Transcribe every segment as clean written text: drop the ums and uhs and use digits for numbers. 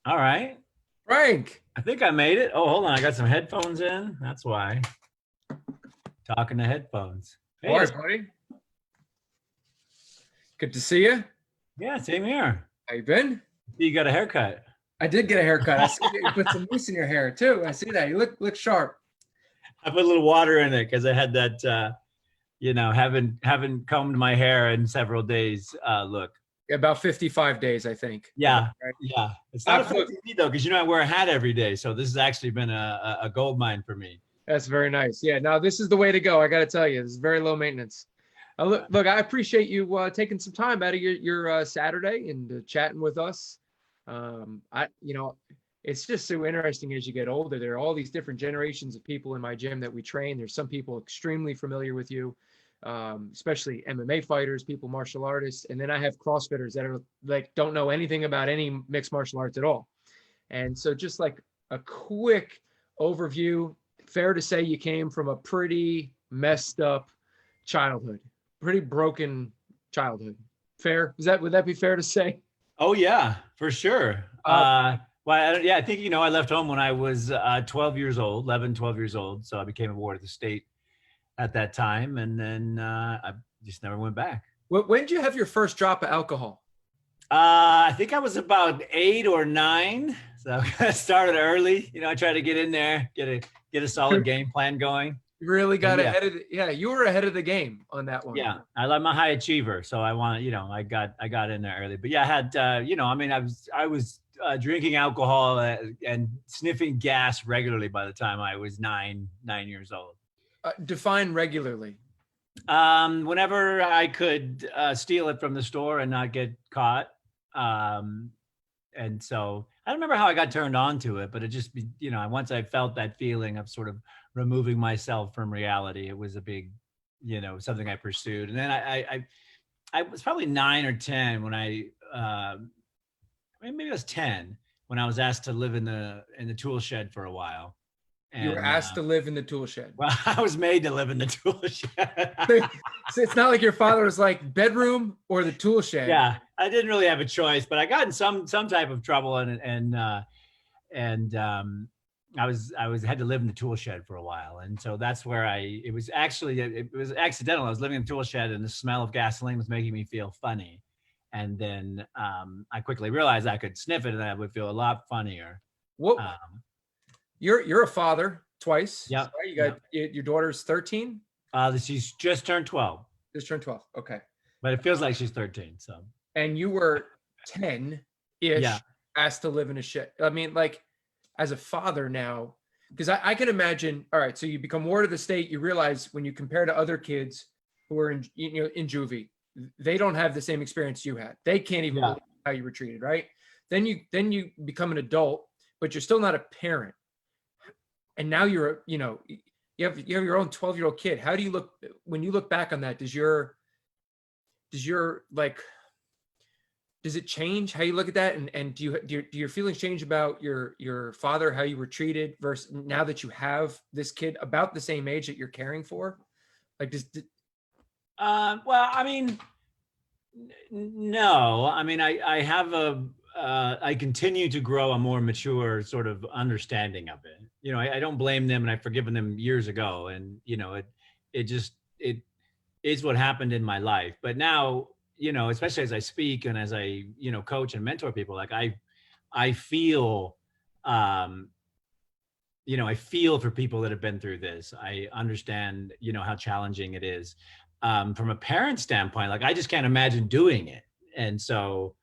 All right. Frank. I think I made it. Oh, hold on. I got some headphones in. That's why. Talking to headphones. All Hey, right, buddy. Good to see you. yeah, same here. How you been? You got a haircut. I did get a haircut. I see you put some mousse in your hair too. I see that. You look sharp. I put a little water in it because I had that, haven't combed my hair in several days. Look, About 55 days, I think. yeah, Right. yeah. It's not Look, affecting me though, because I wear a hat every day, so this has actually been a gold mine for me. that's very nice. Yeah. Now this is the way to go. I got to tell you, this is very low maintenance. Look. I appreciate you taking some time out of your Saturday and chatting with us. It's just so interesting as you get older. There are all these different generations of people in my gym that we train. There's some people extremely familiar with you, especially MMA fighters, people, martial artists. And then I have CrossFitters that are like, don't know anything about any mixed martial arts at all. And so just like a quick overview, fair to say you came from a pretty messed up childhood, pretty broken childhood. Fair? Would that be fair to say? Oh yeah, for sure. I think I left home when I was 12 years old, 11, 12 years old. So I became a ward of the state at that time, and then I just never went back. When did you have your first drop of alcohol? I think I was about 8 or 9, so I started early. I tried to get in there, get a solid game plan going. You really got Yeah. ahead of you were ahead of the game on that one. Yeah, I'm a high achiever, so I want I got in there early. But yeah, I had I was drinking alcohol and sniffing gas regularly by the time I was 9 years old. Define regularly. Whenever I could steal it from the store and not get caught. And so I don't remember how I got turned on to it, but it just, once I felt that feeling of sort of removing myself from reality, it was a big, something I pursued. And then I was probably 9 or 10 when maybe I was 10 when I was asked to live in the tool shed for a while. And, you were asked to live in the tool shed. Well, I was made to live in the tool shed. So it's not like your father was like bedroom or the tool shed. Yeah, I didn't really have a choice, but I got in some type of trouble, and I had to live in the tool shed for a while, and so that's where it was accidental. I was living in the tool shed, and the smell of gasoline was making me feel funny, and then I quickly realized I could sniff it, and I would feel a lot funnier. What? You're a father twice. Yeah. Right? You got your daughter's 13. She's just turned 12. Just turned 12. Okay. But it feels like she's 13. So. And you were 10-ish, Yeah. asked to live in a shed. I mean, like, as a father now, because I can imagine. All right, so you become ward of the state. You realize when you compare to other kids who are in juvie, they don't have the same experience you had. They can't even believe how you were treated, right? Then you become an adult, but you're still not a parent. And now you're, you have your own 12-year-old kid. How do you look when you look back on that? Does it change how you look at that? And do your feelings change about your father, how you were treated versus now that you have this kid about the same age that you're caring for? Like, well, I mean, no. I mean, I have I continue to grow a more mature sort of understanding of it. I don't blame them, and I've forgiven them years ago. And, it is what happened in my life. But now, especially as I speak and as I, coach and mentor people, like I feel, I feel for people that have been through this. I understand, how challenging it is. From a parent standpoint, like I just can't imagine doing it. And so,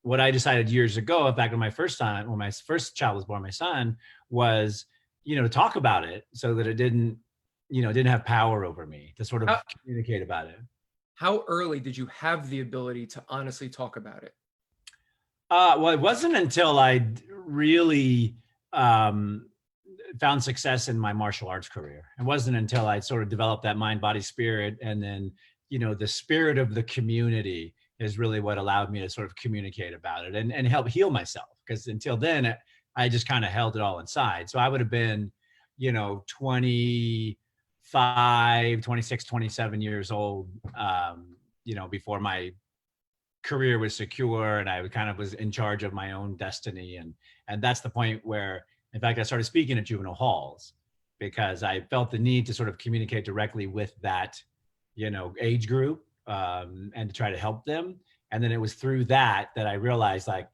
what I decided years ago, back when my first child was born, my son, was, to talk about it so that it didn't have power over me, to sort of communicate about it. How early did you have the ability to honestly talk about it? Well, it wasn't until I really found success in my martial arts career. It wasn't until I sort of developed that mind, body, spirit, and then, the spirit of the community is really what allowed me to sort of communicate about it and help heal myself. Because until then, I just kind of held it all inside. So I would have been, 25, 26, 27 years old, before my career was secure and I kind of was in charge of my own destiny. And that's the point where, in fact, I started speaking at juvenile halls because I felt the need to sort of communicate directly with that, age group, and to try to help them. And then it was through that I realized, like,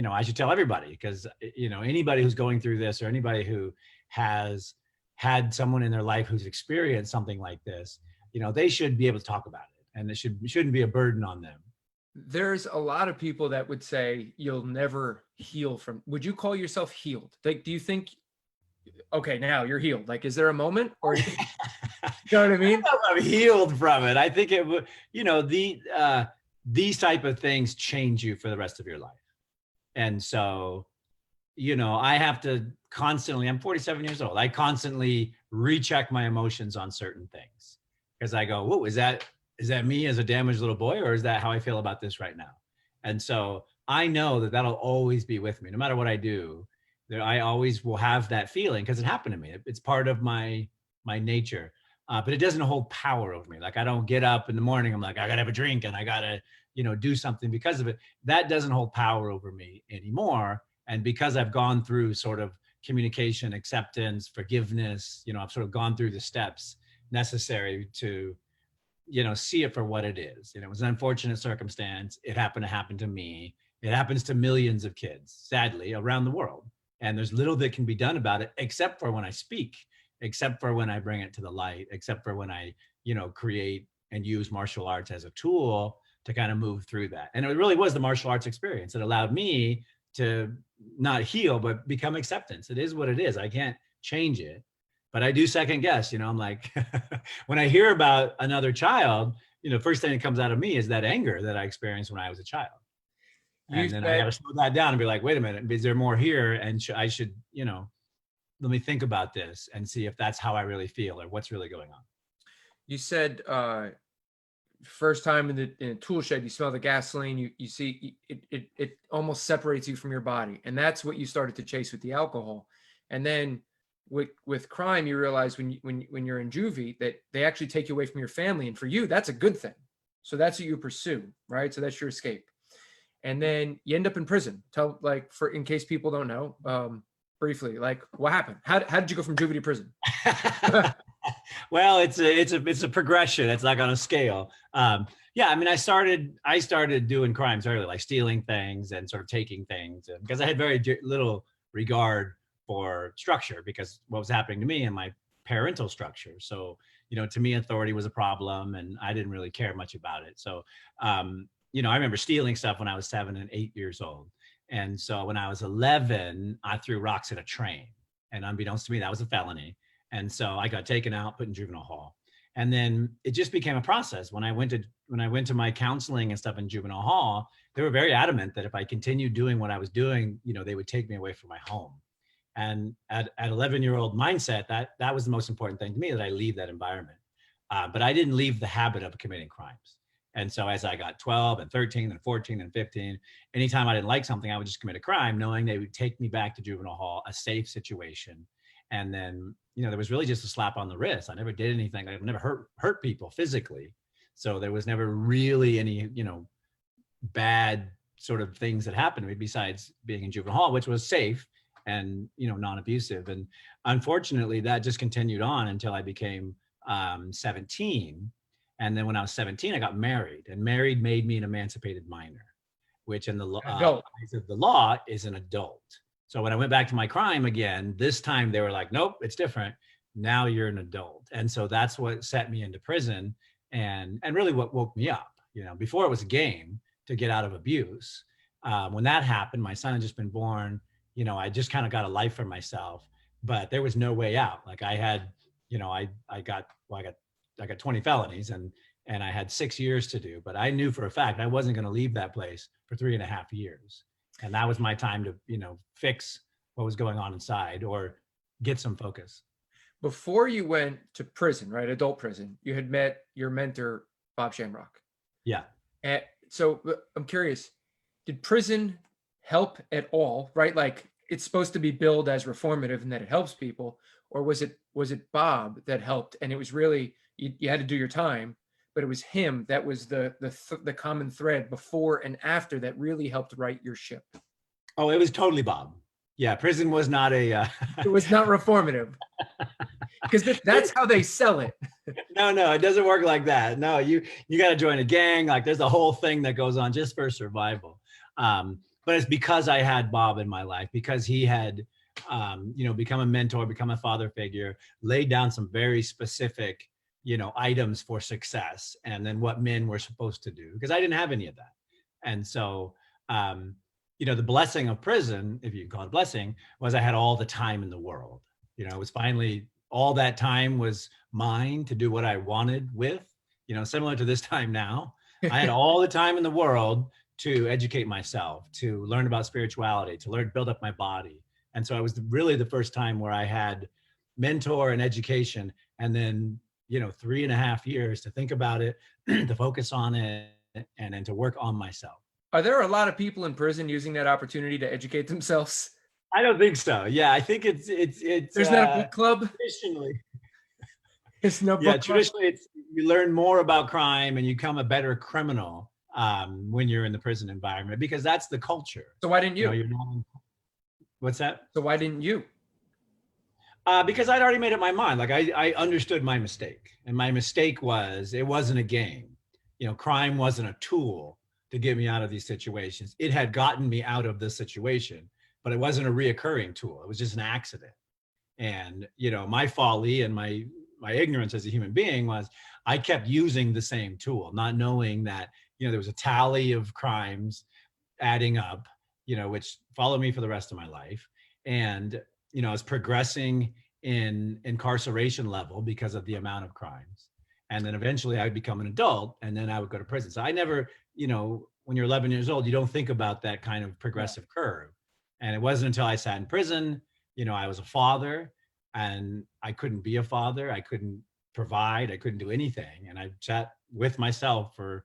I should tell everybody, because, anybody who's going through this, or anybody who has had someone in their life who's experienced something like this, they should be able to talk about it, and it shouldn't be a burden on them. There's a lot of people that would say you'll never heal from. Would you call yourself healed? Like, do you think, okay, now you're healed? Like, is there a moment, or you know what I mean? I'm healed from it. I think it would, these type of things change you for the rest of your life. And so, I have to constantly, I'm 47 years old. I constantly recheck my emotions on certain things, because I go, whoa, is that me as a damaged little boy, or is that how I feel about this right now? And so I know that that'll always be with me, no matter what I do. I always will have that feeling, because it happened to me. It's part of my nature, but it doesn't hold power over me. Like, I don't get up in the morning, I'm like, I gotta have a drink and I gotta, do something because of it. That doesn't hold power over me anymore. And because I've gone through sort of communication, acceptance, forgiveness, I've sort of gone through the steps necessary to, see it for what it is. It was an unfortunate circumstance. It happened to happen to me. It happens to millions of kids, sadly, around the world. And there's little that can be done about it, except for when I speak, except for when I bring it to the light, except for when I, create and use martial arts as a tool to kind of move through that. And it really was the martial arts experience that allowed me to not heal, but become acceptance. It is what it is. I can't change it, but I do second guess. I'm like, when I hear about another child, first thing that comes out of me is that anger that I experienced when I was a child. And then I got to slow that down and be like, wait a minute, is there more here? And I should, let me think about this and see if that's how I really feel, or what's really going on. You said first time in a tool shed, you smell the gasoline, you see it almost separates you from your body. And that's what you started to chase with the alcohol. And then with crime, you realize when you're in juvie that they actually take you away from your family. And for you, that's a good thing. So that's what you pursue, right? So that's your escape. And then you end up in prison. Tell, like, in case people don't know, briefly, like, what happened? How did you go from juvie to prison? Well, it's a progression. It's like on a scale. Yeah, I mean, I started doing crimes early, like stealing things and sort of taking things, because I had very little regard for structure, because what was happening to me and my parental structure. So, to me, authority was a problem, and I didn't really care much about it. So, I remember stealing stuff when I was 7 and 8 years old. And so when I was 11, I threw rocks at a train, and unbeknownst to me, that was a felony. And so I got taken out, put in juvenile hall. And then it just became a process. When I went to my counseling and stuff in juvenile hall, they were very adamant that if I continued doing what I was doing, they would take me away from my home. And at 11-year-old mindset, that was the most important thing to me, that I leave that environment. But I didn't leave the habit of committing crimes. And so as I got 12 and 13 and 14 and 15, anytime I didn't like something, I would just commit a crime, knowing they would take me back to juvenile hall, a safe situation. And then, there was really just a slap on the wrist. I never did anything. I've never hurt people physically. So there was never really any, bad sort of things that happened to me besides being in juvenile hall, which was safe and, non-abusive. And unfortunately, that just continued on until I became 17. And then when I was 17, I got married, and married made me an emancipated minor, which in the eyes of the law is an adult. So when I went back to my crime again, this time they were like, nope, it's different. Now you're an adult. And so that's what set me into prison, and really what woke me up. Before it was a game to get out of abuse. When that happened, my son had just been born. I just kind of got a life for myself, but there was no way out. Like I had, I got 20 felonies and I had 6 years to do, but I knew for a fact I wasn't going to leave that place for 3.5 years. And that was my time to, fix what was going on inside or get some focus. Before you went to prison, right, adult prison, you had met your mentor, Bob Shamrock. Yeah. And so I'm curious, did prison help at all, right? Like, it's supposed to be billed as reformative and that it helps people, or was it Bob that helped? And it was really, you had to do your time, but it was him that was the common thread before and after that really helped right your ship. Oh, it was totally Bob. Yeah, prison was not a. It was not reformative, because that's how they sell it. No, it doesn't work like that. No, you got to join a gang. Like there's a whole thing that goes on just for survival. But it's because I had Bob in my life, because he had, become a mentor, become a father figure, laid down some very specific, items for success, and then what men were supposed to do. Because I didn't have any of that, and so, the blessing of prison, if you call it a blessing, was I had all the time in the world. It was finally all that time was mine to do what I wanted with, similar to this time now. I had all the time in the world to educate myself, to learn about spirituality, to build up my body. And so it was really the first time where I had mentor and education, and then, 3.5 years to think about it, to focus on it, and then to work on myself. Are there a lot of people in prison using that opportunity to educate themselves? I don't think so. Yeah, I think it's. There's not a book club. Traditionally, it's no book yeah. club. Traditionally, it's you learn more about crime and you become a better criminal when you're in the prison environment, because that's the culture. So why didn't you? You're not. What's that? So why didn't you? Because I'd already made up my mind. Like I understood my mistake, and my mistake was it wasn't a game. Crime wasn't a tool to get me out of these situations. It had gotten me out of this situation, but it wasn't a reoccurring tool. It was just an accident. And, my folly and my ignorance as a human being was I kept using the same tool, not knowing that, there was a tally of crimes adding up, which followed me for the rest of my life. And, I was progressing in incarceration level because of the amount of crimes. And then eventually I would become an adult, and then I would go to prison. So I never, when you're 11 years old, you don't think about that kind of progressive curve. And it wasn't until I sat in prison, I was a father, and I couldn't be a father. I couldn't provide. I couldn't do anything. And I sat with myself for,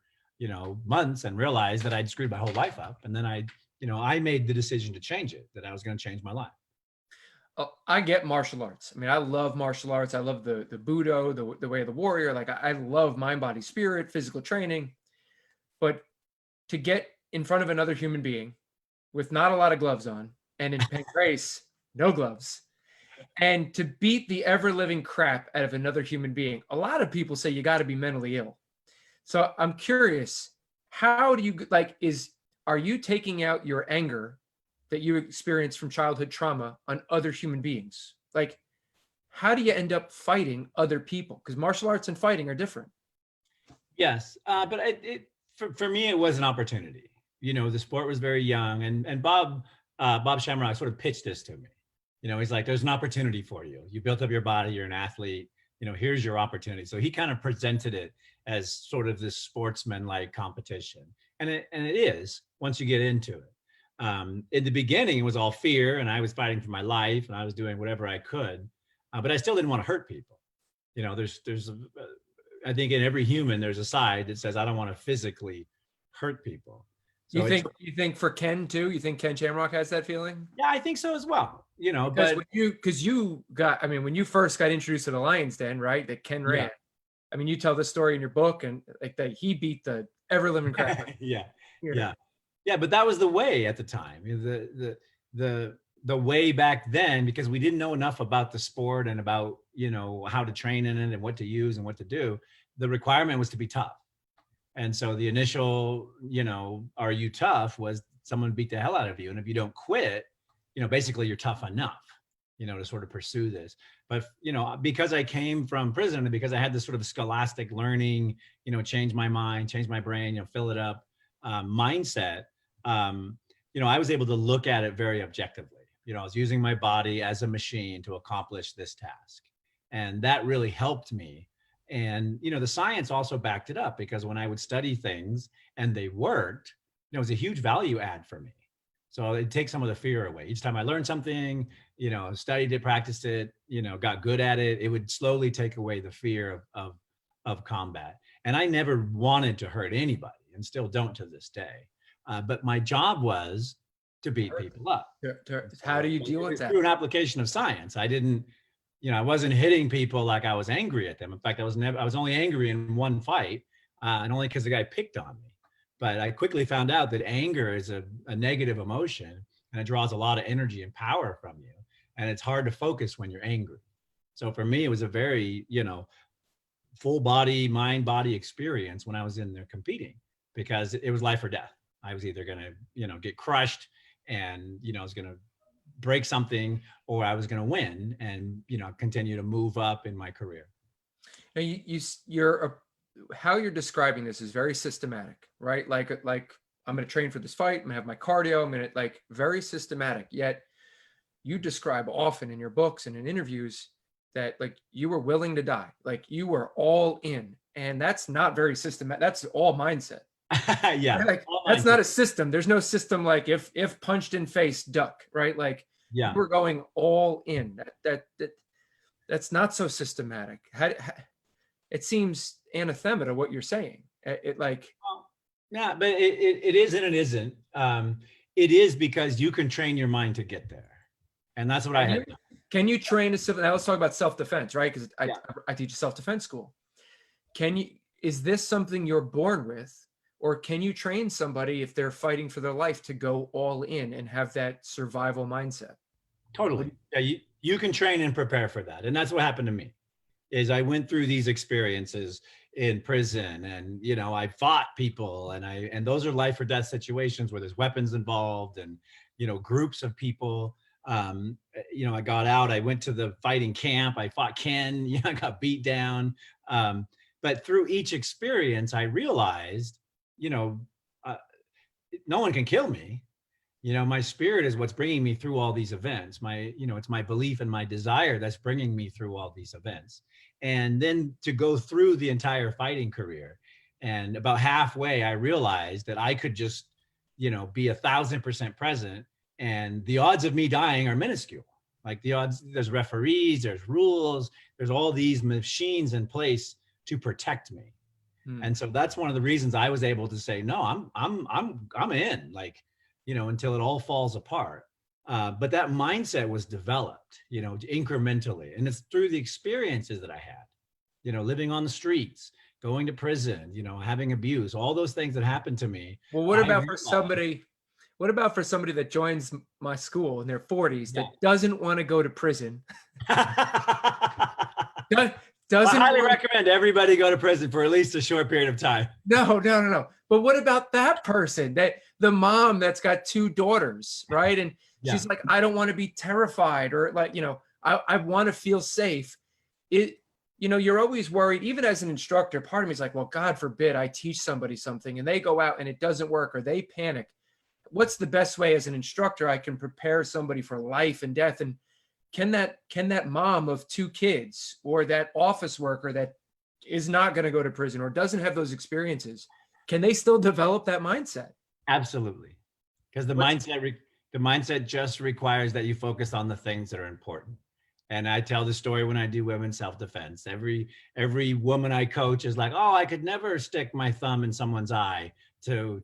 months and realized that I'd screwed my whole life up. And then I made the decision to change it, that I was going to change my life. Oh, I get martial arts. I mean, I love martial arts. I love the Budo, the way of the warrior. Like I love mind, body, spirit, physical training. But to get in front of another human being with not a lot of gloves on, and in pancrase, no gloves, and to beat the ever living crap out of another human being, a lot of people say you got to be mentally ill. So I'm curious, how do you are you taking out your anger that you experienced from childhood trauma on other human beings? Like, how do you end up fighting other people? Because martial arts and fighting are different. Yes, but for me, it was an opportunity. The sport was very young, and Bob Shamrock sort of pitched this to me. He's like, there's an opportunity for you. You built up your body, you're an athlete, here's your opportunity. So he kind of presented it as sort of this sportsman-like competition. And it is, once you get into it. In the beginning, it was all fear, and I was fighting for my life, and I was doing whatever I could, but I still didn't want to hurt people. I think in every human, there's a side that says, I don't want to physically hurt people. So you think for Ken too? You think Ken Shamrock has that feeling? Yeah, I think so as well. Because when you first got introduced to the Lion's Den, right? That Ken ran. Yeah. I mean, you tell this story in your book, and like that he beat the ever living crap. Yeah, but that was the way at the time. The way back then, because we didn't know enough about the sport and about how to train in it and what to use and what to do. The requirement was to be tough. And so the initial, are you tough, was someone beat the hell out of you. And if you don't quit, basically you're tough enough, to sort of pursue this. But, because I came from prison and because I had this sort of scholastic learning, change my mind, change my brain, fill it up mindset, I was able to look at it very objectively. I was using my body as a machine to accomplish this task. And that really helped me. And, the science also backed it up, because when I would study things and they worked, it was a huge value add for me. So it takes some of the fear away. Each time I learned something, studied it, practiced it, got good at it, it would slowly take away the fear of combat. And I never wanted to hurt anybody, and still don't to this day. But my job was to beat people up. How do you deal with that? Through an application of science. I didn't, I wasn't hitting people like I was angry at them. In fact, I was only angry in one fight, and only because the guy picked on me. But I quickly found out that anger is a negative emotion, and it draws a lot of energy and power from you. And it's hard to focus when you're angry. So for me, it was a very, full body, mind body experience when I was in there competing, because it was life or death. I was either going to, get crushed and, I was going to break something, or I was going to win and, continue to move up in my career. Now you're how you're describing this is very systematic, right? Like I'm going to train for this fight. I'm going to have my cardio. I'm going to like very systematic. Yet you describe often in your books and in interviews that like you were willing to die, like you were all in, and that's not very systematic. That's all mindset. Yeah, right? Like that's not a system. There's no system like if punched in face, duck, right? Like yeah, we're going all in. That's not so systematic. It seems anathema to what you're saying. Yeah, but it is and it isn't. It is because you can train your mind to get there, and that's what I had done. Can you train a civil? Now let's talk about self-defense, right? Because I teach a self-defense school. Is this something you're born with, or can you train somebody if they're fighting for their life to go all in and have that survival mindset? Totally. Yeah, you can train and prepare for that, and that's what happened to me. Is I went through these experiences in prison, and I fought people, and those are life or death situations where there's weapons involved, and groups of people. I got out, I went to the fighting camp, I fought Ken, I got beat down. But through each experience, I realized, no one can kill me. My spirit is what's bringing me through all these events. It's my belief and my desire that's bringing me through all these events. And then to go through the entire fighting career, and about halfway, I realized that I could just, be 1,000% present, and the odds of me dying are minuscule. Like the odds, there's referees, there's rules, there's all these machines in place to protect me. And so that's one of the reasons I was able to say, no, I'm in, like, until it all falls apart. But that mindset was developed, incrementally. And it's through the experiences that I had, living on the streets, going to prison, having abuse, all those things that happened to me. Well, what about for somebody that joins my school in their 40s that doesn't want to go to prison? Doesn't I highly recommend everybody go to prison for at least a short period of time. No. But what about that person, that the mom that's got 2 daughters, right? And she's like, I don't want to be terrified, or like, I want to feel safe. You're always worried, even as an instructor. Part of me is like, well, God forbid I teach somebody something and they go out and it doesn't work, or they panic. What's the best way as an instructor I can prepare somebody for life and death? And can that mom of 2 kids, or that office worker that is not going to go to prison or doesn't have those experiences, can they still develop that mindset? Absolutely. Because the mindset just requires that you focus on the things that are important. And I tell the story when I do women's self-defense. Every woman I coach is like, oh, I could never stick my thumb in someone's eye to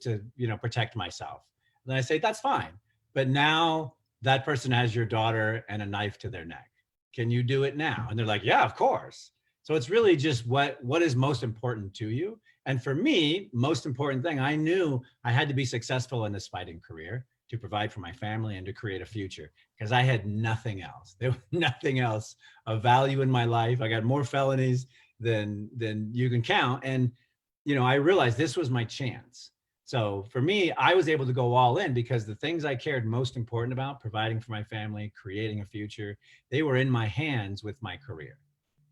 protect myself. And I say, that's fine. But now that person has your daughter and a knife to their neck. Can you do it now? And they're like, yeah, of course. So it's really just what is most important to you. And for me, most important thing, I knew I had to be successful in this fighting career to provide for my family and to create a future, because I had nothing else. There was nothing else of value in my life. I got more felonies than you can count. And, I realized this was my chance. So for me, I was able to go all in because the things I cared most important about, providing for my family, creating a future, they were in my hands with my career.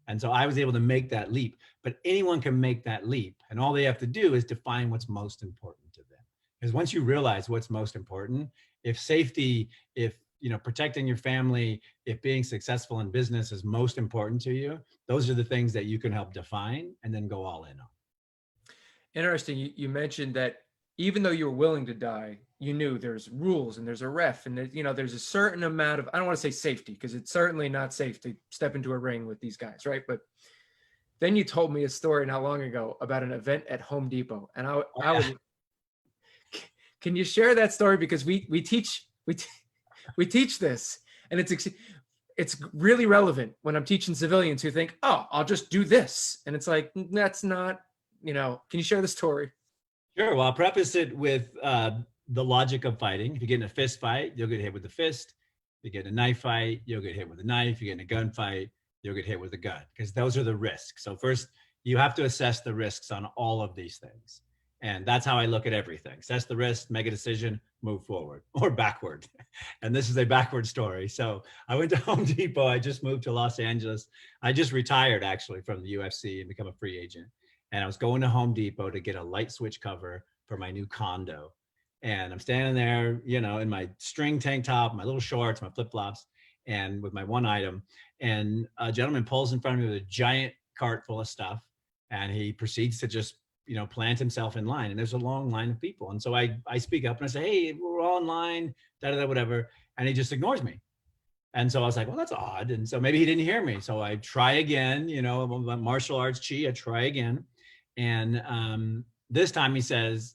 And so I was able to make that leap. But anyone can make that leap. And all they have to do is define what's most important to them. Because once you realize what's most important, if safety, if protecting your family, if being successful in business is most important to you, those are the things that you can help define and then go all in on. Interesting. You mentioned that even though you were willing to die, you knew there's rules and there's a ref, and there's a certain amount of, I don't want to say safety, because it's certainly not safe to step into a ring with these guys, right? But then you told me a story not long ago about an event at Home Depot, and I was, can you share that story? Because we teach this, and it's really relevant when I'm teaching civilians who think, oh, I'll just do this, and it's like, that's not Can you share the story? Sure. Well, I'll preface it with the logic of fighting. If you get in a fist fight, you'll get hit with the fist. If you get in a knife fight, you'll get hit with a knife. If you get in a gun fight, you'll get hit with a gun, because those are the risks. So first, you have to assess the risks on all of these things. And that's how I look at everything. Assess the risk, make a decision, move forward or backward. And this is a backward story. So I went to Home Depot. I just moved to Los Angeles. I just retired actually from the UFC and become a free agent. And I was going to Home Depot to get a light switch cover for my new condo. And I'm standing there, in my string tank top, my little shorts, my flip flops, and with my one item. And a gentleman pulls in front of me with a giant cart full of stuff. And he proceeds to just, plant himself in line. And there's a long line of people. And so I speak up and I say, hey, we're all in line, whatever. And he just ignores me. And so I was like, well, that's odd. And so maybe he didn't hear me. So I try again, martial arts chi, I try again. And this time he says,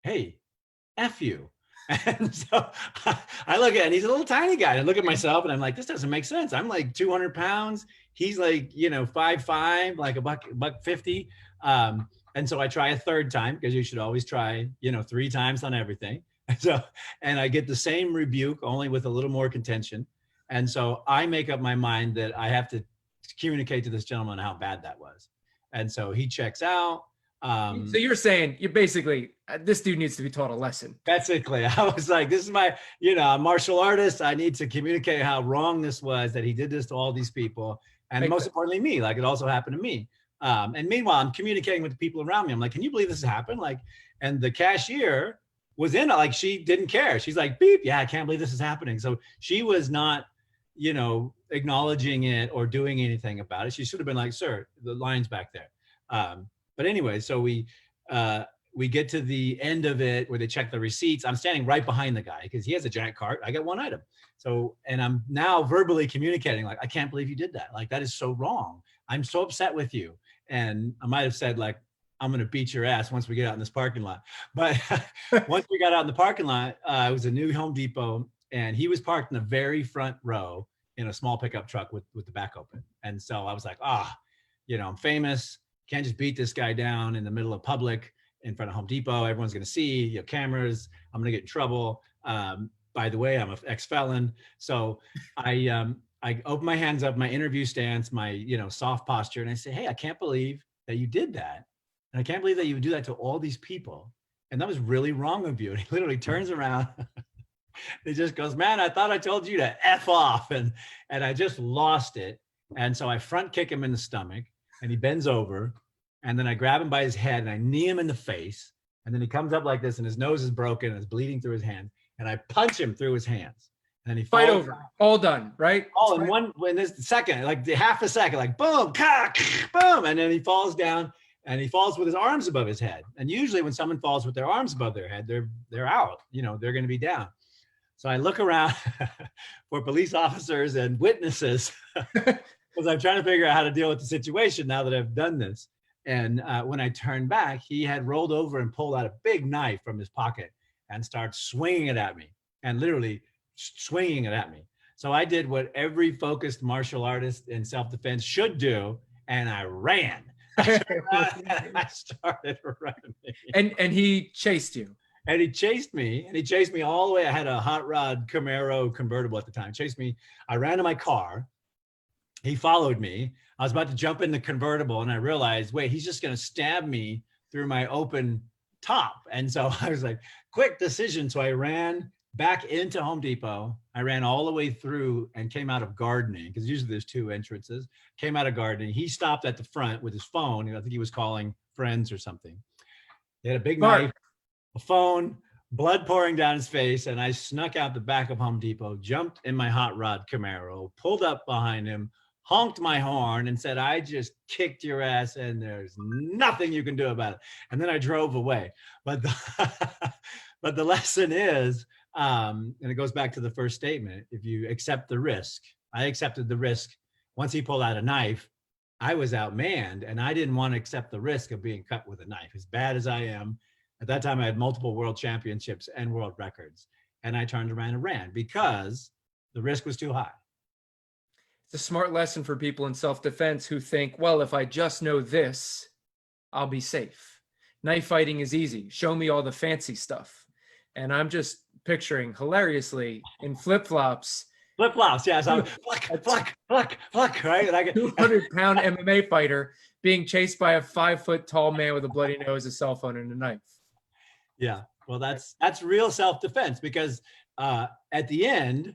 hey, F you. And so I look at, and he's a little tiny guy. And I look at myself and I'm like, this doesn't make sense. I'm like 200 pounds. He's like, 5'5", like a buck 50. And so I try a third time, because you should always try, 3 times on everything. And I get the same rebuke, only with a little more contention. And so I make up my mind that I have to communicate to this gentleman how bad that was. And so he checks out. So you're saying this dude needs to be taught a lesson. Basically, I was like, this is my, martial artist. I need to communicate how wrong this was, that he did this to all these people. And most importantly, me, like it also happened to me. And meanwhile, I'm communicating with the people around me. I'm like, can you believe this happened? Like, and the cashier was in it, like, she didn't care. She's like, beep, yeah, I can't believe this is happening. So she was not, acknowledging it or doing anything about it. She should have been like, sir, the line's back there. But anyway, so we get to the end of it where they check the receipts. I'm standing right behind the guy because he has a giant cart. I got one item. So, and I'm now verbally communicating, like, I can't believe you did that. Like, that is so wrong. I'm so upset with you. And I might've said, like, I'm going to beat your ass once we get out in this parking lot. But once we got out in the parking lot, it was a new Home Depot, and he was parked in the very front row in a small pickup truck with the back open. And so I was like, I'm famous. Can't just beat this guy down in the middle of public in front of Home Depot. Everyone's going to see, cameras. I'm going to get in trouble. By the way, I'm an ex-felon. So I open my hands up, my interview stance, my, soft posture. And I say, hey, I can't believe that you did that. And I can't believe that you would do that to all these people. And that was really wrong of you. And he literally turns around. He just goes, man, I thought I told you to F off. And I just lost it. And so I front kick him in the stomach, and he bends over, and then I grab him by his head and I knee him in the face. And then he comes up like this, and his nose is broken and it's bleeding through his hand. And I punch him through his hands. And then he fight falls over, down. all done, right? All in this second, like half a second, like boom, cock, boom. And then he falls down, and he falls with his arms above his head. And usually when someone falls with their arms above their head, they're out, they're going to be down. So I look around for police officers and witnesses because I'm trying to figure out how to deal with the situation now that I've done this. And when I turned back, he had rolled over and pulled out a big knife from his pocket and started swinging it at me, and literally swinging it at me. So I did what every focused martial artist in self-defense should do, and I ran. I started running. And he chased you. And he chased me all the way. I had a hot rod Camaro convertible at the time. Chased me. I ran to my car. He followed me. I was about to jump in the convertible, and I realized, wait, he's just going to stab me through my open top. And so I was like, quick decision. So I ran back into Home Depot. I ran all the way through and came out of gardening, because usually there's 2 entrances. Came out of gardening. He stopped at the front with his phone. I think he was calling friends or something. He had a big knife, a phone, blood pouring down his face, and I snuck out the back of Home Depot, jumped in my hot rod Camaro, pulled up behind him, honked my horn, and said, I just kicked your ass, and there's nothing you can do about it. And then I drove away. But the lesson is, and it goes back to the first statement, if you accept the risk. I accepted the risk. Once he pulled out a knife, I was outmanned, and I didn't want to accept the risk of being cut with a knife. As bad as I am, at that time I had multiple world championships and world records, and I turned around and ran because the risk was too high. It's a smart lesson for people in self-defense who think, well, if I just know this, I'll be safe. Knife fighting is easy. Show me all the fancy stuff. And I'm just picturing hilariously in flip-flops, Flip flops, yeah. So a pluck, right? And I get 200-pound MMA fighter being chased by a 5-foot tall man with a bloody nose, a cell phone, and a knife. yeah. Well, that's real self defense because at the end,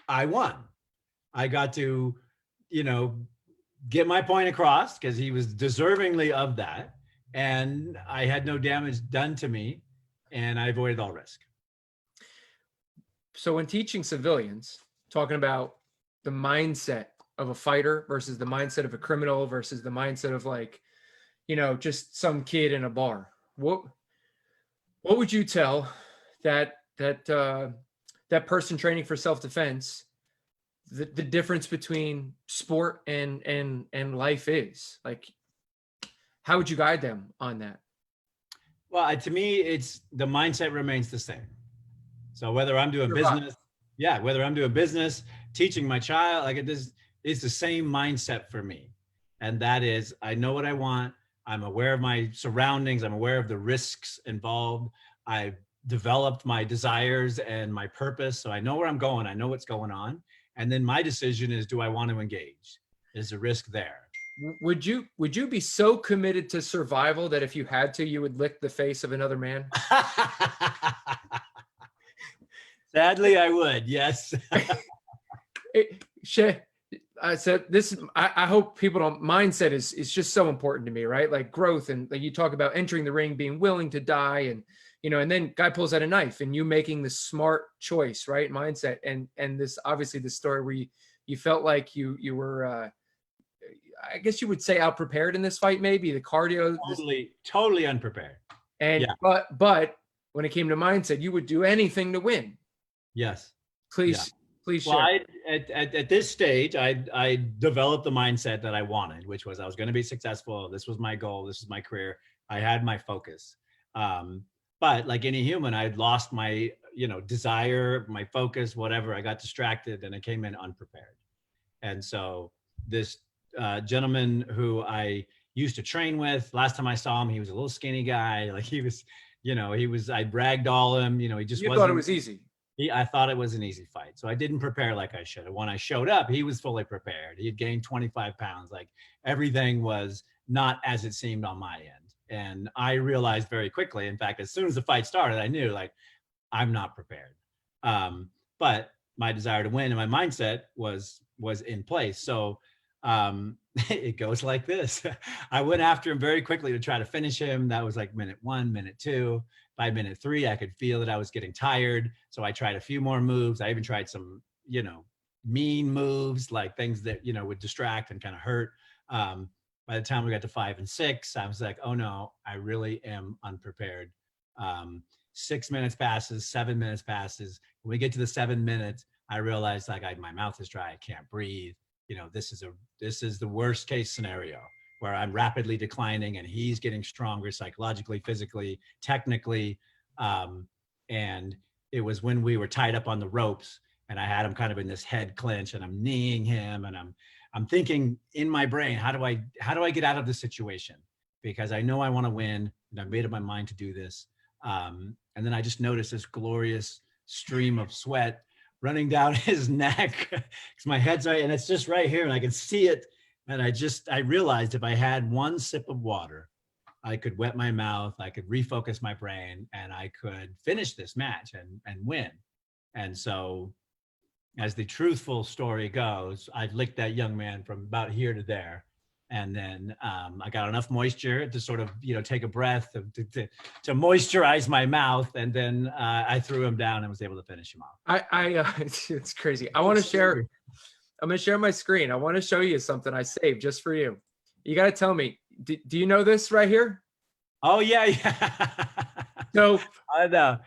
I won. I got to, you know, get my point across because he was deservingly of that, and I had no damage done to me, and I avoided all risk. So when teaching civilians, talking about the mindset of a fighter versus the mindset of a criminal versus the mindset of, like, just some kid in a bar, what would you tell that person training for self-defense the difference between sport and life is? Like, how would you guide them on that? Well, to me, it's the mindset remains the same. So whether I'm doing business, whether I'm doing business, teaching my child, like it's the same mindset for me. And that is, I know what I want. I'm aware of my surroundings. I'm aware of the risks involved. I've developed my desires and my purpose. So I know where I'm going. I know what's going on. And then my decision is, do I want to engage? Is the risk there? Would you be so committed to survival that if you had to, you would lick the face of another man? Sadly, I would. Yes. I said this. I hope people don't. Mindset is just so important to me, right? Like growth, and like you talk about entering the ring, being willing to die, and and then guy pulls out a knife, and you making the smart choice, right? Mindset, and this obviously the story where you felt like you were. I guess you would say out prepared in this fight, maybe the cardio. Totally unprepared. And but when it came to mindset, you would do anything to win. Yes. Please share. Well, at this stage, I developed the mindset that I wanted, which was I was going to be successful. This was my goal. This is my career. I had my focus. But like any human, I'd lost my, desire, my focus, whatever. I got distracted and I came in unprepared. And so this gentleman who I used to train with, last time I saw him, he was a little skinny guy. Like he was, I ragdoll him, he just thought it was easy. I thought it was an easy fight. So I didn't prepare like I should have. When I showed up, he was fully prepared. He had gained 25 pounds. Like everything was not as it seemed on my end. And I realized very quickly, in fact, as soon as the fight started, I knew like, I'm not prepared. But my desire to win and my mindset was in place. So it goes like this. I went after him very quickly to try to finish him. That was like minute 1, minute 2. By minute 3, I could feel that I was getting tired. So I tried a few more moves. I even tried some, mean moves, like things that, would distract and kind of hurt. By the time we got to 5 and 6, I was like, oh no, I really am unprepared. 6 minutes passes, 7 minutes passes. When we get to the 7 minutes, I realized like my mouth is dry. I can't breathe. This is the worst case scenario where I'm rapidly declining and he's getting stronger psychologically, physically, technically. And it was when we were tied up on the ropes and I had him kind of in this head clinch and I'm kneeing him and I'm thinking in my brain, how do I get out of this situation? Because I know I want to win and I've made up my mind to do this. And then I just noticed this glorious stream of sweat running down his neck because my head's right and it's just right here and I can see it. And I realized if I had one sip of water, I could wet my mouth, I could refocus my brain, and I could finish this match and win. And so as the truthful story goes, I licked that young man from about here to there. And then I got enough moisture to sort of, take a breath to moisturize my mouth. And then I threw him down and was able to finish him off. It's crazy. I'm going to share my screen. I want to show you something I saved just for you. You got to tell me, do you know this right here? Oh yeah. So I know.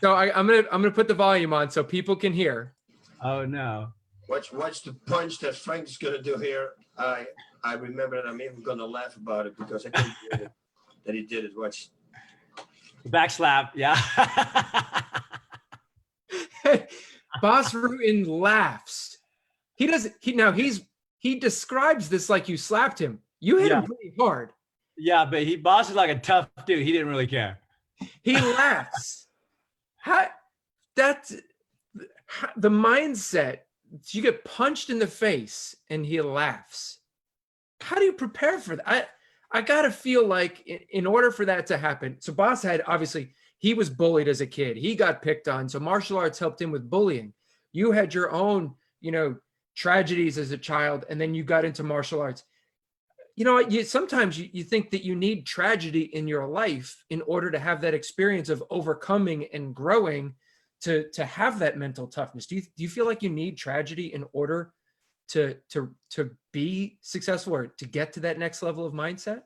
So I'm gonna put the volume on so people can hear. Oh no. Watch the punch that Frank's gonna do here. I remember that I'm even gonna laugh about it because I couldn't believe it that he did it. Watch. The back slap, yeah. Boss Rutan laughs. He describes this like you slapped him. You hit him pretty hard. Yeah, but Boss is like a tough dude. He didn't really care. He laughs. How, that's the mindset. You get punched in the face and he laughs. How do you prepare for that? I gotta feel like in order for that to happen. So Boss had, obviously, he was bullied as a kid. He got picked on. So martial arts helped him with bullying. You had your own, tragedies as a child, and then you got into martial arts. Sometimes you think that you need tragedy in your life in order to have that experience of overcoming and growing to have that mental toughness. Do you feel like you need tragedy in order to be successful or to get to that next level of mindset?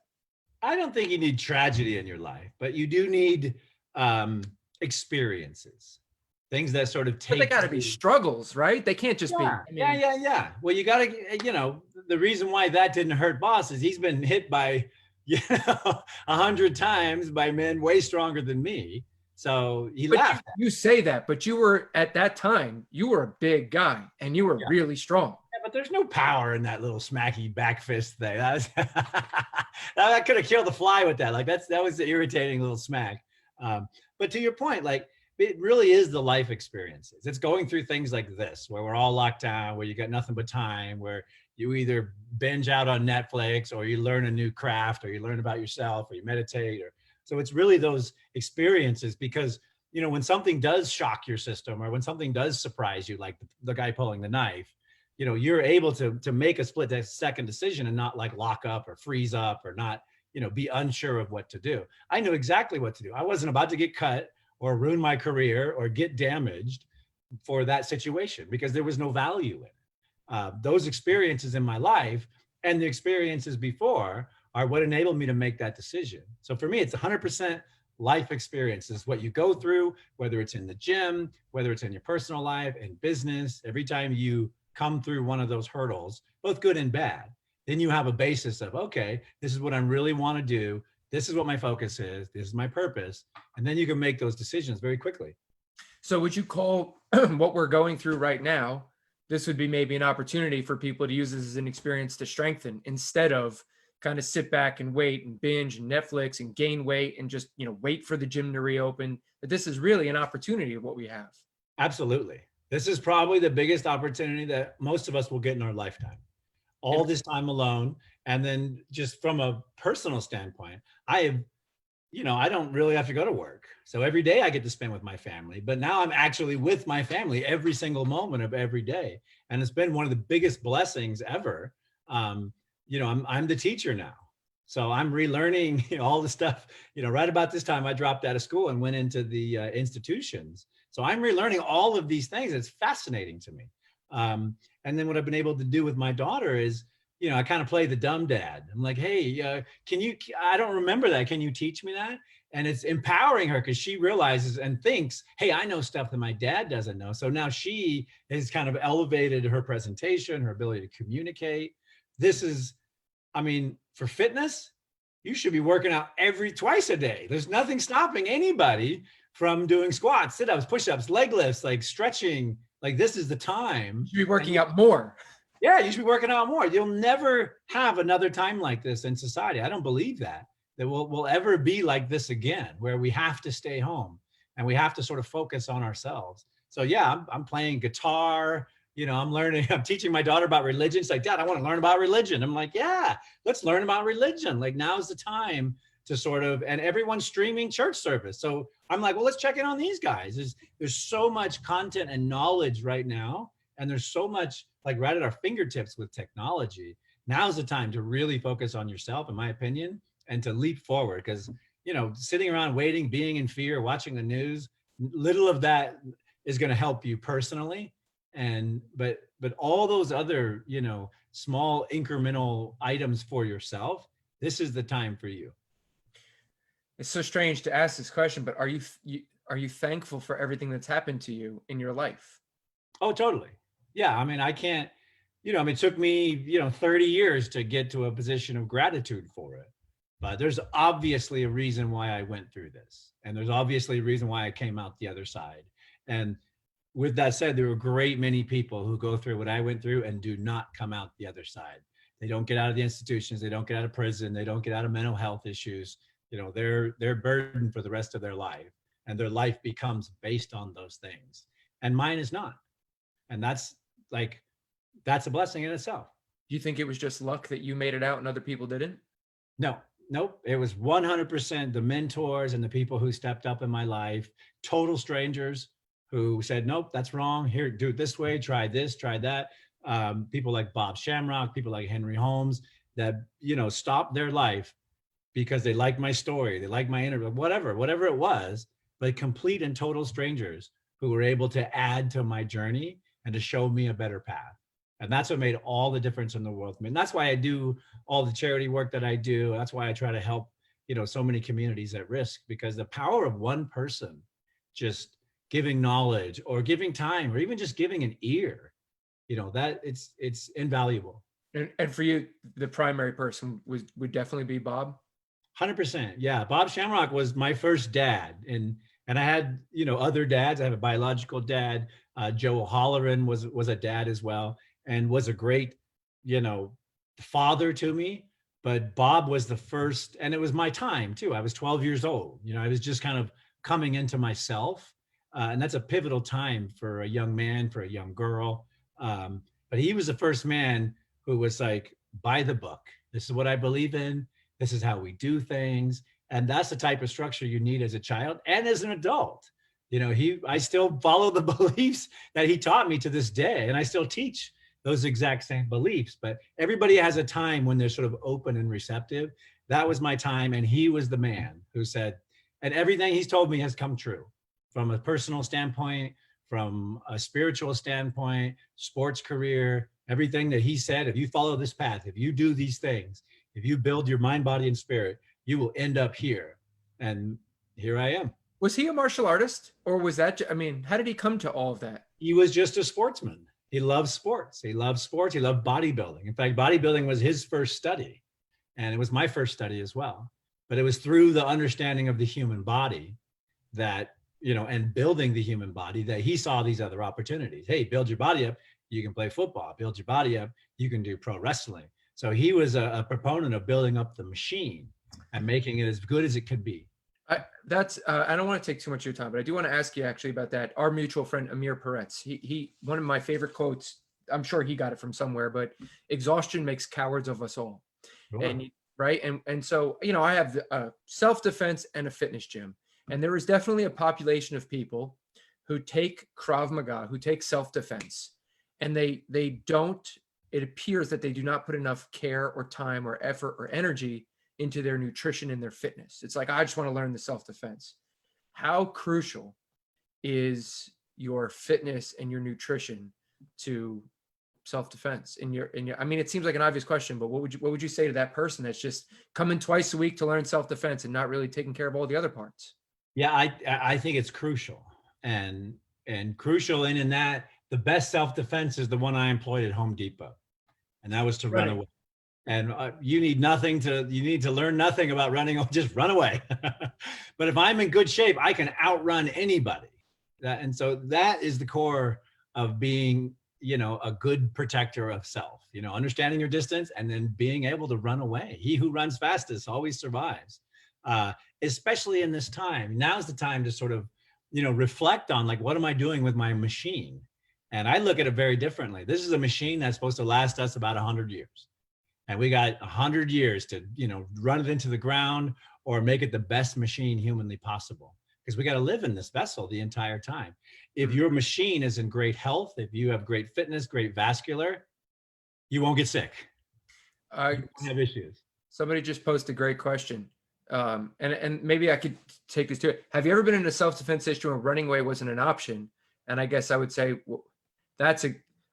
I don't think you need tragedy in your life, but you do need experiences, things that sort of take. But they got to be struggles, right? They can't just be. Yeah. Well, you got to, the reason why that didn't hurt Boss is he's been hit by, 100 times by men way stronger than me. So he laughed. You say that, but you were at that time, you were a big guy and you were really strong. Yeah, but there's no power in that little smacky back fist thing. That could have killed the fly with that. Like that was the irritating little smack. But to your point, like it really is the life experiences. It's going through things like this, where we're all locked down, where you got nothing but time, where you either binge out on Netflix or you learn a new craft or you learn about yourself or you meditate. So it's really those experiences, because, when something does shock your system or when something does surprise you, like the guy pulling the knife, you're able to make a split second decision and not like lock up or freeze up or not, be unsure of what to do. I knew exactly what to do. I wasn't about to get cut or ruin my career or get damaged for that situation because there was no value in it. Those experiences in my life and the experiences before are what enabled me to make that decision. So for me, it's 100% life experiences, what you go through, whether it's in the gym, whether it's in your personal life and business. Every time you come through one of those hurdles, both good and bad, then you have a basis of, okay, this is what I really want to do. This is what my focus is. This is my purpose. And then you can make those decisions very quickly. So would you call what we're going through right now, this would be maybe an opportunity for people to use this as an experience to strengthen instead of kind of sit back and wait and binge and Netflix and gain weight and just, wait for the gym to reopen? That this is really an opportunity of what we have. Absolutely. This is probably the biggest opportunity that most of us will get in our lifetime. All this time alone. And then just from a personal standpoint, I don't really have to go to work. So every day I get to spend with my family, but now I'm actually with my family every single moment of every day. And it's been one of the biggest blessings ever. I'm the teacher now. So I'm relearning all the stuff, right about this time I dropped out of school and went into the institutions. So I'm relearning all of these things. It's fascinating to me. And then what I've been able to do with my daughter is, I kind of play the dumb dad. I'm like, hey, I don't remember that. Can you teach me that? And it's empowering her because she realizes and thinks, hey, I know stuff that my dad doesn't know. So now she has kind of elevated her presentation, her ability to communicate. This is, for fitness, you should be working out twice a day. There's nothing stopping anybody from doing squats, sit-ups, push-ups, leg lifts, like stretching. Like this is the time. You should be working out more. Yeah, you should be working out more. You'll never have another time like this in society. I don't believe that we'll ever be like this again, where we have to stay home and we have to sort of focus on ourselves. So yeah, I'm playing guitar. I'm teaching my daughter about religion. She's like, Dad, I want to learn about religion. I'm like, yeah, let's learn about religion. Like now's the time to sort of, and everyone's streaming church service. So I'm like, well, let's check in on these guys. There's so much content and knowledge right now. And there's so much like right at our fingertips with technology. Now's the time to really focus on yourself, in my opinion, and to leap forward. Because, sitting around waiting, being in fear, watching the news, little of that is going to help you personally. But all those other, small incremental items for yourself, this is the time for you. It's so strange to ask this question, but are you thankful for everything that's happened to you in your life? Oh, totally. Yeah. I can't, it took me, 30 years to get to a position of gratitude for it. But there's obviously a reason why I went through this. And there's obviously a reason why I came out the other side. And with that said, there are a great many people who go through what I went through and do not come out the other side. They don't get out of the institutions. They don't get out of prison. They don't get out of mental health issues. They're burdened for the rest of their life, and their life becomes based on those things. And mine is not. And that's a blessing in itself. Do you think it was just luck that you made it out and other people didn't? No, nope. It was 100% the mentors and the people who stepped up in my life, total strangers who said, nope, that's wrong. Here, do it this way. Try this, try that. People like Bob Shamrock, people like Henry Holmes that, stopped their life because they liked my story. They liked my interview, whatever it was, but complete and total strangers who were able to add to my journey and to show me a better path. And that's what made all the difference in the world. I mean, that's why I do all the charity work that I do. That's why I try to help, so many communities at risk, because the power of one person just giving knowledge or giving time or even just giving an ear, that it's invaluable. And for you, the primary person would definitely be Bob. 100%. Yeah. Bob Shamrock was my first dad. And I had, other dads. I have a biological dad. Joe O'Halloran was a dad as well, and was a great, father to me. But Bob was the first, and it was my time too. I was 12 years old. I was just kind of coming into myself. And that's a pivotal time for a young man, for a young girl. But he was the first man who was like, by the book. This is what I believe in. This is how we do things. And that's the type of structure you need as a child and as an adult. I still follow the beliefs that he taught me to this day. And I still teach those exact same beliefs, but everybody has a time when they're sort of open and receptive. That was my time. And he was the man who said, and everything he's told me has come true from a personal standpoint, from a spiritual standpoint, sports career, everything that he said, if you follow this path, if you do these things, if you build your mind, body, and spirit, you will end up here. And here I am. Was he a martial artist, or was that, how did he come to all of that? He was just a sportsman. He loved sports. He loved sports. He loved bodybuilding. In fact, bodybuilding was his first study. And it was my first study as well. But it was through the understanding of the human body that, and building the human body, that he saw these other opportunities. Hey, build your body up. You can play football. Build your body up. You can do pro wrestling. So he was a proponent of building up the machine and making it as good as it could be. I don't want to take too much of your time, but I do want to ask you actually about that. Our mutual friend, Amir Peretz, he one of my favorite quotes, I'm sure he got it from somewhere, but exhaustion makes cowards of us all. Sure. And right. And so, I have a self-defense and a fitness gym, and there is definitely a population of people who take Krav Maga, who take self-defense, and they don't, it appears that they do not put enough care or time or effort or energy into their nutrition and their fitness. It's like, I just want to learn the self-defense. How crucial is your fitness and your nutrition to self-defense it seems like an obvious question, but what would you say to that person that's just coming twice a week to learn self-defense and not really taking care of all the other parts? Yeah, I think it's crucial and crucial in that the best self-defense is the one I employed at Home Depot. And that was to run away. And you need to learn nothing about running, just run away. But if I'm in good shape, I can outrun anybody. And so that is the core of being, a good protector of self, understanding your distance and then being able to run away. He who runs fastest always survives, especially in this time. Now's the time to sort of, reflect on what am I doing with my machine? And I look at it very differently. This is a machine that's supposed to last us about 100 years. And we got 100 years to, run it into the ground or make it the best machine humanly possible. Because we got to live in this vessel the entire time. If your machine is in great health, if you have great fitness, great vascular, you won't get sick. You won't have issues. Somebody just posted a great question. And maybe I could take this to it. Have you ever been in a self-defense situation where running away wasn't an option? And I guess I would say, well,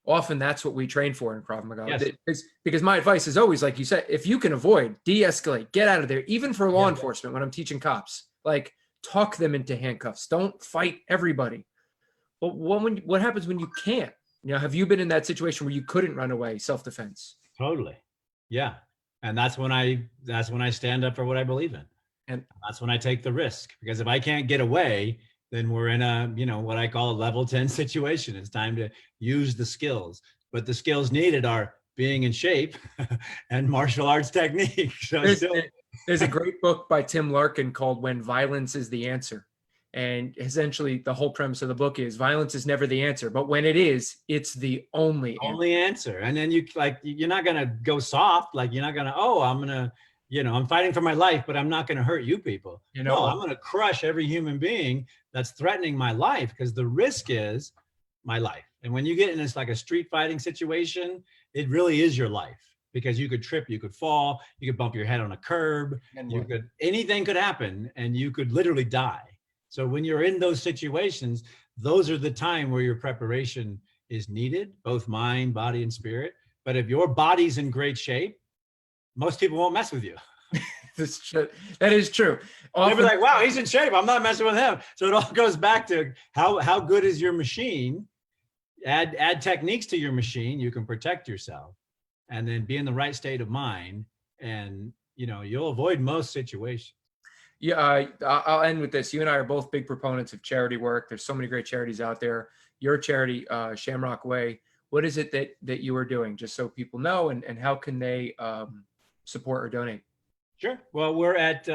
often that's what we train for in Krav Maga. Yes. Because my advice is always, like you said, if you can avoid, de-escalate, get out of there, even for law enforcement, when I'm teaching cops, talk them into handcuffs. Don't fight everybody. But what happens when you can't? Have you been in that situation where you couldn't run away, self-defense? Totally. Yeah. And that's when I stand up for what I believe in. And that's when I take the risk, because if I can't get away, then we're in a, what I call a level 10 situation. It's time to use the skills, but the skills needed are being in shape and martial arts technique. So there's a great book by Tim Larkin called When Violence is the Answer. And essentially the whole premise of the book is violence is never the answer, but when it is, it's the only answer. And then you're not going to go soft. Like you're not going to, I'm fighting for my life, but I'm not going to hurt you people. No, I'm going to crush every human being that's threatening my life, because the risk is my life. And when you get in this like a street fighting situation, it really is your life, because you could trip, you could fall, you could bump your head on a curb, anything could happen, and you could literally die. So when you're in those situations, those are the time where your preparation is needed, both mind, body, and spirit. But if your body's in great shape, most people won't mess with you. That is true. They'll be like, wow, he's in shape, I'm not messing with him. So it all goes back to how good is your machine. Add techniques to your machine, you can protect yourself, and then be in the right state of mind, and you'll avoid most situations. Yeah, I'll end with this. You and I are both big proponents of charity work. There's so many great charities out there. Your charity, Shamrock Way, what is it that you are doing, just so people know, and how can they support or donate? Sure. Well, we're at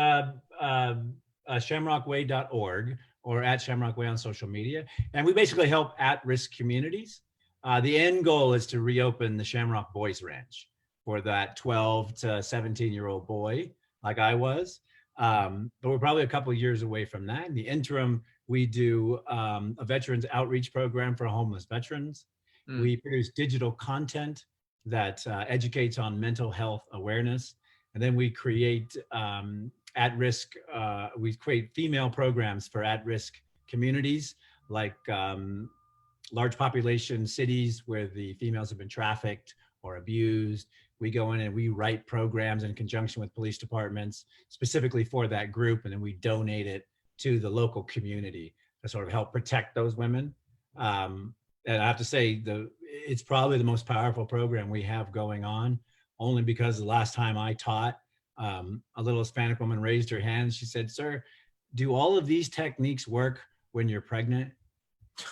shamrockway.org or at Shamrock Way on social media. And we basically help at-risk communities. The end goal is to reopen the Shamrock Boys Ranch for that 12 to 17-year-old boy like I was. But we're probably a couple of years away from that. In the interim, we do a veterans outreach program for homeless veterans. We produce digital content that educates on mental health awareness. And then we create we create female programs for at-risk communities, like large population cities where the females have been trafficked or abused. We go in and we write programs in conjunction with police departments specifically for that group, and then we donate it to the local community to sort of help protect those women. And I have to say, it's probably the most powerful program we have going on, only because the last time I taught, a little Hispanic woman raised her hand. She said, "Sir, do all of these techniques work when you're pregnant?"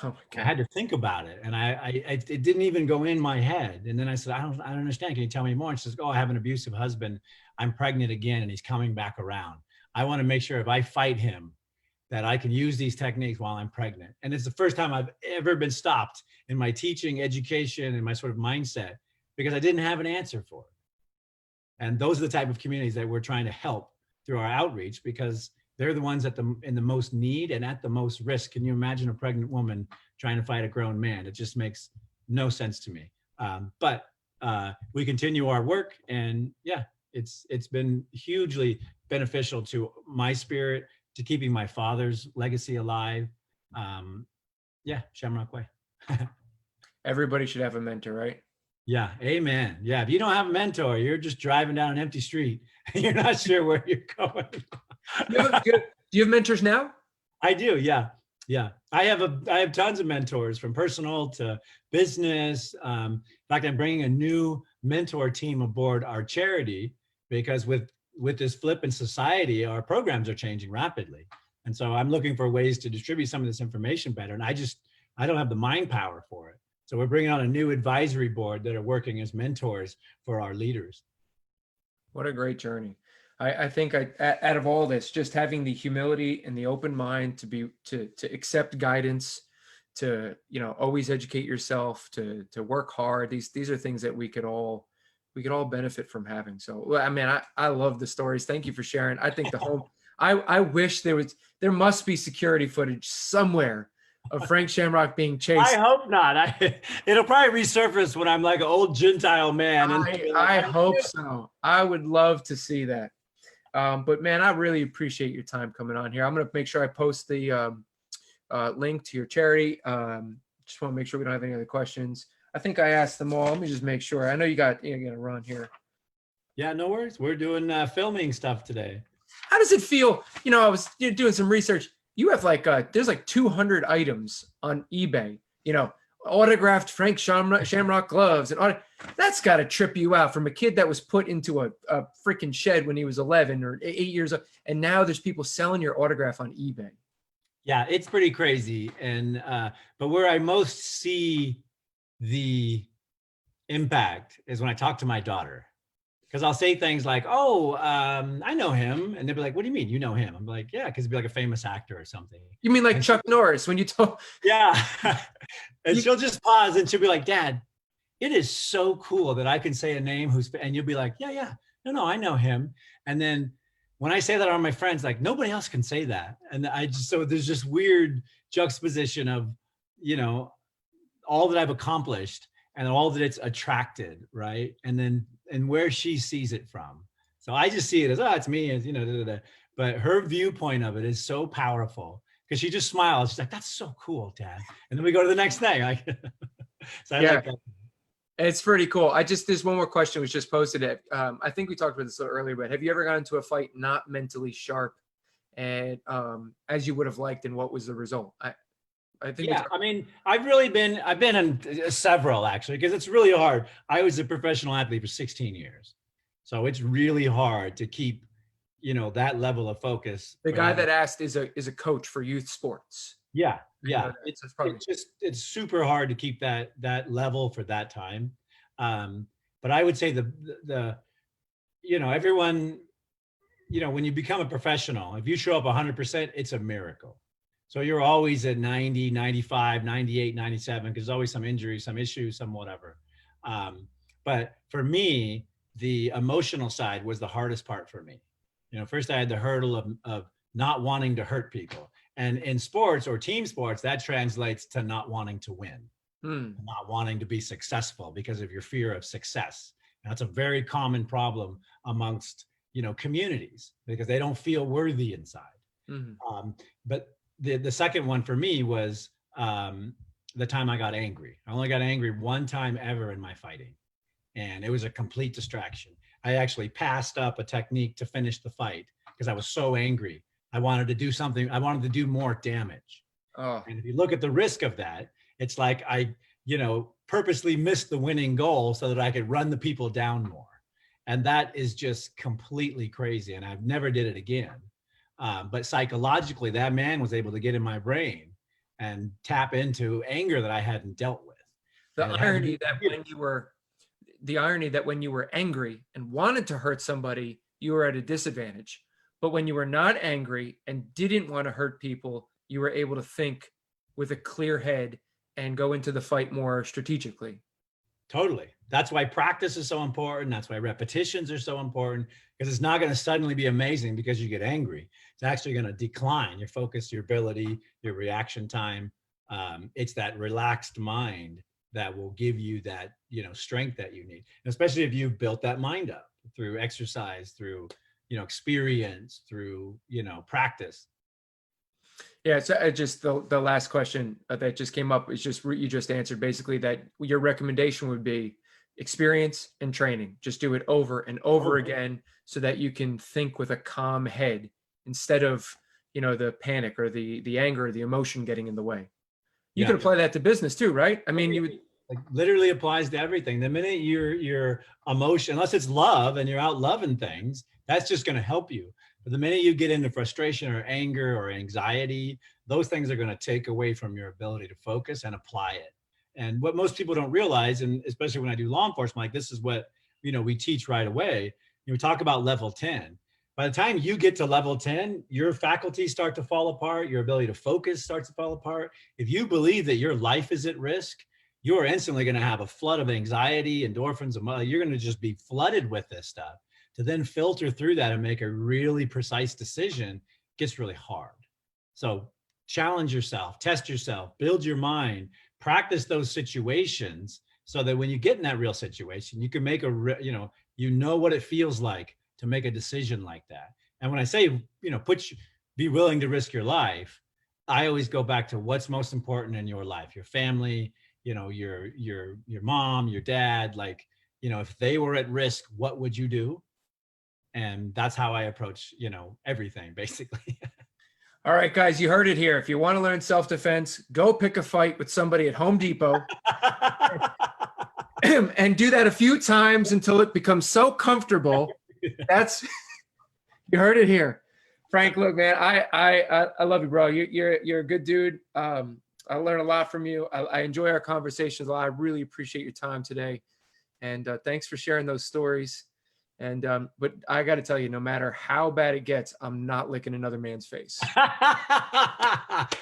Oh my God. I had to think about it, and it didn't even go in my head. And then I said, I don't understand. Can you tell me more? And she says, "Oh, I have an abusive husband. I'm pregnant again, and he's coming back around. I want to make sure if I fight him, that I can use these techniques while I'm pregnant." And it's the first time I've ever been stopped in my teaching, education, and my sort of mindset, because I didn't have an answer for it. And those are the type of communities that we're trying to help through our outreach, because they're the ones in the most need and at the most risk. Can you imagine a pregnant woman trying to fight a grown man? It just makes no sense to me. But we continue our work, and yeah, it's been hugely beneficial to my spirit, to keeping my father's legacy alive. Shamrock Way. Everybody should have a mentor, right? Yeah, amen. Yeah, if you don't have a mentor, you're just driving down an empty street and you're not sure where you're going. Do you have mentors now? I do, yeah. I have tons of mentors, from personal to business. In fact, I'm bringing a new mentor team aboard our charity, because with this flip in society, our programs are changing rapidly. And so I'm looking for ways to distribute some of this information better. And I don't have the mind power for it. So we're bringing on a new advisory board that are working as mentors for our leaders. What a great journey. I think out of all this, just having the humility and the open mind to accept guidance, to always educate yourself, to work hard. These are things that we could all benefit from having. So I mean, I love the stories. Thank you for sharing. I think I wish there must be security footage somewhere of Frank Shamrock being chased. I hope not. It'll probably resurface when I'm like an old Gentile man. I hope so. I would love to see that. But man, I really appreciate your time coming on here. I'm going to make sure I post the link to your charity. Just want to make sure we don't have any other questions. I think I asked them all. Let me just make sure. I know you're going to run here. Yeah, no worries. We're doing filming stuff today. How does it feel? I was doing some research. You have there's like 200 items on eBay, autographed Frank Shamrock gloves. And that's got to trip you out, from a kid that was put into a freaking shed when he was 11 or 8 years old. And now there's people selling your autograph on eBay. Yeah, it's pretty crazy. And but where I most see the impact is when I talk to my daughter. Because I'll say things like, "Oh, I know him," and they'll be like, "What do you mean you know him?" I'm like, "Yeah, because he'd be like a famous actor or something." You mean like And Chuck Norris when you told? yeah, and You, she'll just pause and she'll be like, "Dad, it is so cool that I can say a name who's," and you'll be like, "Yeah, yeah, no, I know him." And then when I say that on my friends, like nobody else can say that, and I just so there's just weird juxtaposition of, you know, all that I've accomplished and all that it's attracted, right? And where she sees it from. So I just see it as, oh, it's me, as you know, da, da, da. But her viewpoint of it is so powerful because she just smiles. She's like, "That's so cool, Dad." And then we go to the next thing. Like, so I yeah, like that. it's pretty cool. There's one more question was just posted it. I think we talked about this a little earlier, but have you ever gotten into a fight not mentally sharp and as you would have liked, and what was the result? I think Yeah, I mean, I've been in several actually, because it's really hard. I was a professional athlete for 16 years. So it's really hard to keep, you know, that level of focus. the guy that asked is a coach for youth sports. Yeah, I know yeah. that, so it's probably It's super hard to keep that level for that time. But I would say the you know, everyone, you know, when you become a professional, if you show up 100%, it's a miracle. So you're always at 90, 95, 98, 97, because there's always some injury, some issue, some whatever. But for me, the emotional side was the hardest part for me. You know, first I had the hurdle of not wanting to hurt people. And in sports or team sports, that translates to not wanting to win, not wanting to be successful because of your fear of success. And that's a very common problem amongst, you know, communities because they don't feel worthy inside. But the second one for me was the time I got angry. I only got angry one time ever in my fighting, and it was a complete distraction. I actually passed up a technique to finish the fight because I was so angry. I wanted to do something. I wanted to do more damage. oh And if you look at the risk of that, it's like I, you know, purposely missed the winning goal so that I could run the people down more. And that is just completely crazy. And I've never did it again. But psychologically, that man was able to get in my brain and tap into anger that I hadn't dealt with. the And irony that when you were angry and wanted to hurt somebody, you were at a disadvantage. But when you were not angry and didn't want to hurt people, you were able to think with a clear head and go into the fight more strategically. Totally. That's why practice is so important. That's why repetitions are so important, because it's not going to suddenly be amazing because you get angry. It's actually going to decline your focus, your ability, your reaction time. It's that relaxed mind that will give you that, you know, strength that you need, and especially if you've built that mind up through exercise, through, you know, experience, through, you know, practice. Yeah, so just the last question that just came up is just you just answered basically that your recommendation would be experience and training. Just do it over and over again so that you can think with a calm head instead of, you know, the panic or the anger or the emotion getting in the way. You could apply that to business too, right? I mean, you would like literally applies to everything. The minute your emotion, unless it's love and you're out loving things, that's just going to help you. But the minute you get into frustration or anger or anxiety, those things are going to take away from your ability to focus and apply it. And what most people don't realize, and especially when I do law enforcement, like this is what, you know, we teach right away. You talk about level 10. By the time you get to level 10, your faculties start to fall apart. Your ability to focus starts to fall apart. If you believe that your life is at risk, you are instantly going to have a flood of anxiety, endorphins. You're going to just be flooded with this stuff. To then filter through that and make a really precise decision gets really hard. So challenge yourself, test yourself, build your mind, practice those situations so that when you get in that real situation, you can make you know what it feels like to make a decision like that. And when I say, you know, be willing to risk your life, I always go back to what's most important in your life, your family, you know, your mom, your dad, like, you know, if they were at risk, what would you do? And that's how I approach, you know, everything basically. All right, guys, you heard it here. If you want to learn self-defense, go pick a fight with somebody at Home Depot and do that a few times until it becomes so comfortable. You heard it here. Frank, look, man, I love you, bro. You're a good dude. I learn a lot from you. I enjoy our conversations a lot. I really appreciate your time today. And thanks for sharing those stories. And but I got to tell you, no matter how bad it gets, I'm not licking another man's face.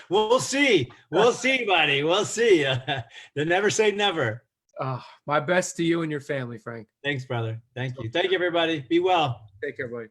We'll see. We'll see, buddy. We'll see. They never say never. My best to you and your family, Frank. Thanks, brother. Thank you. Thank you, everybody. Be well. Take care, buddy.